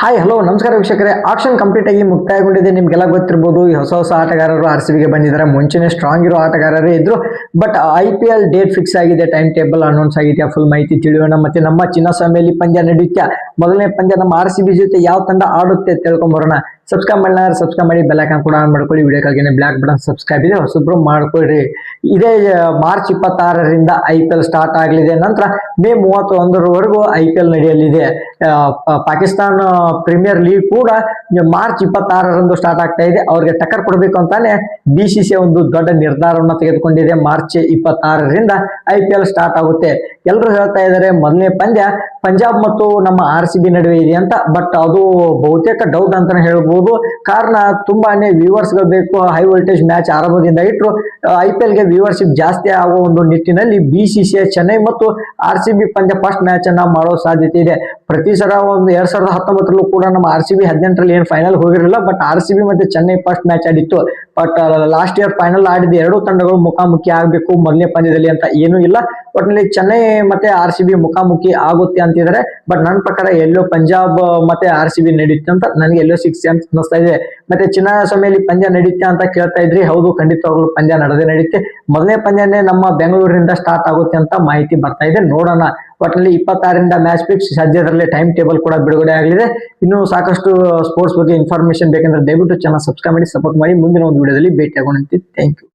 Hi hello ನಮಸ್ಕಾರ ವೀಕ್ಷಕರೇ. Action complete ಆಗಿ ಮುಕ್ತಾಯಗೊಂಡಿದೆ. ನಿಮ್ಗೆಲ್ಲ ಗೊತ್ತಿರಬಹುದು ಈ ಹೊಸ ಆಟಗಾರರು ಆರ್ಸಿಬಿಗೆ ಬಂದಿದ್ದಾರೆ. ಮುಂಚೆನೆ ಸ್ಟ್ರಾಂಗ್ ಇರೋ ಆಟಗಾರರೇ ಇದ್ರು. ಬಟ್ IPL ಡೇಟ್ ಫಿಕ್ಸ್ ಆಗಿದೆ, ಟೈಮ್ ಟೇಬಲ್ ಅನೌನ್ಸ್ ಆಗಿದೆ. ಫುಲ್ ಮಾಹಿತಿ ತಿಳಿಯೋಣ. ಮತ್ತೆ ನಮ್ಮ ಚಿನ್ನಸ್ವಾಮಿಯಲ್ಲಿ ಪಂದ್ಯ ನಡೆಯುತ್ತೆ. ಮೊದಲನೇ ಪಂದ್ಯ ನಮ್ಮ RCB ಜೊತೆ ಯಾವ ತಂಡ ಆಡುತ್ತೆ ತಿಳ್ಕೊಂಬರೋಣ. ಸಬ್ಸ್ಕ್ರೈಬ್ ಮಾಡಿದ್ರೆ ಸಬ್ಸ್ಕ್ರೈಬ್ ಮಾಡಿ, ಬೆಲ್ ಐಕಾನ್ ಕೂಡ ಆನ್ ಮಾಡ್ಕೊಳ್ಳಿ. ವಿಡಿಯೋಕ್ಕಾಗಿ ಬ್ಲಾಕ್ ಬಟನ್ ಸಬ್ಸ್ಕ್ರೈಬ್ ಇದೆ, ಹೊಸಬ್ರು ಮಾಡ್ಕೊಳ್ಳಿ. ಇದೇ ಮಾರ್ಚ್ 26ರಿಂದ IPL ಸ್ಟಾರ್ಟ್ ಆಗಲಿದೆ. ನಂತರ ಮೇ 31ರವರೆಗೂ IPL ನಡೆಯಲಿದೆ. ಪಾಕಿಸ್ತಾನ ಪ್ರೀಮಿಯರ್ ಲೀಗ್ ಕೂಡ ಮಾರ್ಚ್ 26ರಂದು ಸ್ಟಾರ್ಟ್ ಆಗ್ತಾ ಇದೆ. ಅವ್ರಿಗೆ ಟಕ್ಕರ್ ಕೊಡಬೇಕು ಅಂತಾನೆ BCCI ಒಂದು ದೊಡ್ಡ ನಿರ್ಧಾರವನ್ನು ತೆಗೆದುಕೊಂಡಿದೆ. ಮಾರ್ಚ್ 26ರಿಂದ IPL ಸ್ಟಾರ್ಟ್ ಆಗುತ್ತೆ. ಎಲ್ಲರೂ ಹೇಳ್ತಾ ಇದ್ದಾರೆ ಮೊದಲನೇ ಪಂದ್ಯ ಪಂಜಾಬ್ ಮತ್ತು ನಮ್ಮ RCB ನಡುವೆ ಇದೆ ಅಂತ. ಬಟ್ ಅದು ಬಹುತೇಕ ಡೌಟ್ ಅಂತಾನೆ ಹೇಳ್ಬೋದು. ಕಾರಣ ತುಂಬಾನೇ ವ್ಯೂವರ್ಸ್ ಗಳು ಬೇಕು. ಹೈ ವೋಲ್ಟೇಜ್ ಮ್ಯಾಚ್ ಆರಂಭದಿಂದ ಇಟ್ಟರು IPL ಗೆ ವ್ಯೂವರ್ಶಿಪ್ ಜಾಸ್ತಿ ಆಗುವ ಒಂದು ನಿಟ್ಟಿನಲ್ಲಿ BCCI ಚೆನ್ನೈ ಮತ್ತು RCB ಪಂದ್ಯ ಫಸ್ಟ್ ಮ್ಯಾಚ್ ಅನ್ನ ಮಾಡೋ ಸಾಧ್ಯತೆ ಇದೆ. ಪ್ರತಿ ಸಲ ಒಂದು 2019ರಲ್ಲೂ ಕೂಡ ನಮ್ಮ RCB 18ರಲ್ಲಿ ಏನು ಫೈನಲ್ ಹೋಗಿರಲಿಲ್ಲ. ಬಟ್ RCB ಮತ್ತೆ ಚೆನ್ನೈ ಫಸ್ಟ್ ಮ್ಯಾಚ್ ಆಡಿತ್ತು. ಬಟ್ ಲಾಸ್ಟ್ ಇಯರ್ ಫೈನಲ್ ಆಡಿದ ಎರಡೂ ತಂಡಗಳು ಮುಖಾಮುಖಿ ಆಗಬೇಕು ಮೊದಲನೇ ಪಂದ್ಯದಲ್ಲಿ ಅಂತ ಏನೂ ಇಲ್ಲ. ಒಟ್ಟಿನಲ್ಲಿ ಚೆನ್ನೈ ಮತ್ತೆ RCB ಮುಖಾಮುಖಿ ಆಗುತ್ತೆ ಅಂತಿದ್ದಾರೆ. ಬಟ್ ನನ್ನ ಪ್ರಕಾರ ಎಲ್ಲೋ ಪಂಜಾಬ್ ಮತ್ತೆ RCB ನಡೆಯುತ್ತೆ ಅಂತ ನನಗೆ ಎಲ್ಲೋ 6 ಚಾನ್ಸ್ ಅನ್ನಿಸ್ತಾ ಇದೆ. ಮತ್ತೆ ಚಿನ್ನಸ್ವಾಮಿಯಲ್ಲಿ ಪಂದ್ಯ ನಡೆಯುತ್ತೆ ಅಂತ ಕೇಳ್ತಾ ಇದ್ರಿ. ಹೌದು, ಖಂಡಿತವಾಗ್ಲೂ ಪಂದ್ಯ ನಡೆಯುತ್ತೆ. ಮೊದಲನೇ ಪಂದ್ಯನೇ ನಮ್ಮ ಬೆಂಗಳೂರಿನಿಂದ ಸ್ಟಾರ್ಟ್ ಆಗುತ್ತೆ ಅಂತ ಮಾಹಿತಿ ಬರ್ತಾ ಇದೆ. ನೋಡೋಣ. ಒಟ್ಟಿನಲ್ಲಿ 26ರಿಂದ ಮ್ಯಾಚ್ ಫಿಕ್ಸ್. ಸದ್ಯದಲ್ಲೇ ಟೈಮ್ ಟೇಬಲ್ ಕೂಡ ಬಿಡುಗಡೆ ಆಗಲಿದೆ. ಇನ್ನು ಸಾಕಷ್ಟು ಸ್ಪೋರ್ಟ್ಸ್ ಬಗ್ಗೆ ಇನ್ಫಾರ್ಮೇಶನ್ ಬೇಕಂದ್ರೆ ದಯವಿಟ್ಟು ಚಾನಲ್ ಸಬ್ಸ್ಕ್ರೈಬ್ ಮಾಡಿ, ಸಪೋರ್ಟ್ ಮಾಡಿ. ಮುಂದಿನ ಒಂದು ವಿಡಿಯೋದಲ್ಲಿ ಭೇಟಿ ಆಗೋಣ. Thank you.